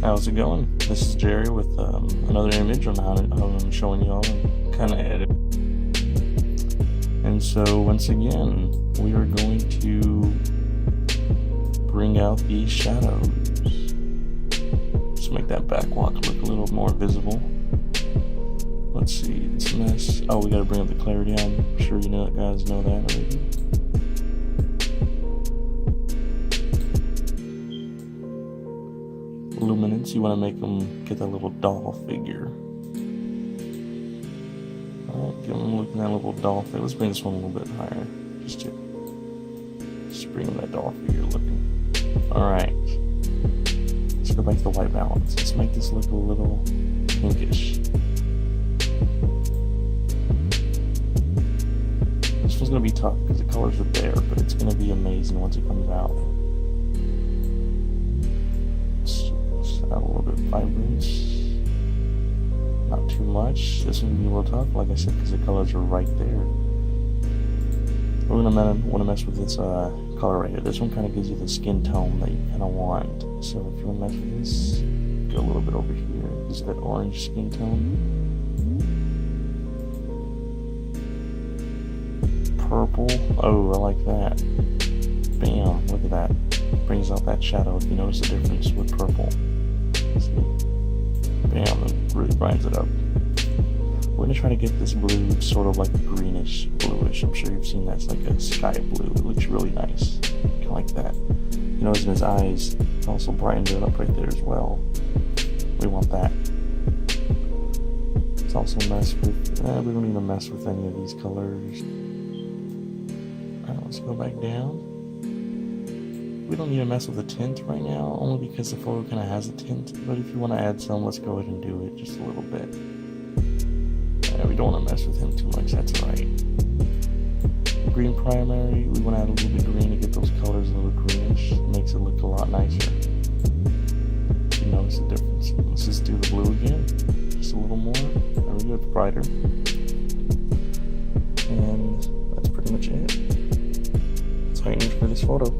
How's it going? This is Jerry with another image on how I'm showing y'all and kind of edit. And so once again, we are going to bring out these shadows. Just make that backwalk look a little more visible. Let's see, it's a mess. Oh, we gotta bring up the clarity. I'm sure you know, guys know that already. Luminance, you want to make them get that little doll figure. Alright, get them looking at that little doll figure. Let's bring this one a little bit higher. Just bring them that doll figure looking. Alright. Let's go back to the white balance. Let's make this look a little pinkish. This one's going to be tough because the colors are there, but it's going to be amazing once it comes out. Add a little bit of vibrance, not too much. This one will be a little tough, like I said, because the colors are right there. We're gonna want to mess with this color right here. This one kind of gives you the skin tone that you kind of want. So if you want to mess with this, go a little bit over here. Gives you that orange skin tone. Purple. Oh, I like that. Bam! Look at that. Brings out that shadow. If you notice the difference with purple. Bam, it really brightens it up. We're going to try to get this blue sort of like greenish, bluish. I'm sure you've seen that. It's like a sky blue. It looks really nice. Kind of like that. You notice in his eyes, it also brightens it up right there as well. We want that. It's also mess with, we don't need to mess with any of these colors. Alright, let's go back down. We don't need to mess with the tint right now, only because the photo kind of has a tint, but if you want to add some, let's go ahead and do it just a little bit. Yeah, we don't want to mess with him too much, that's alright. Green primary, we want to add a little bit of green to get those colors a little greenish. It makes it look a lot nicer. You notice the difference. Let's just do the blue again, just a little more. There we go, it's brighter. And that's pretty much it. That's how you need for this photo.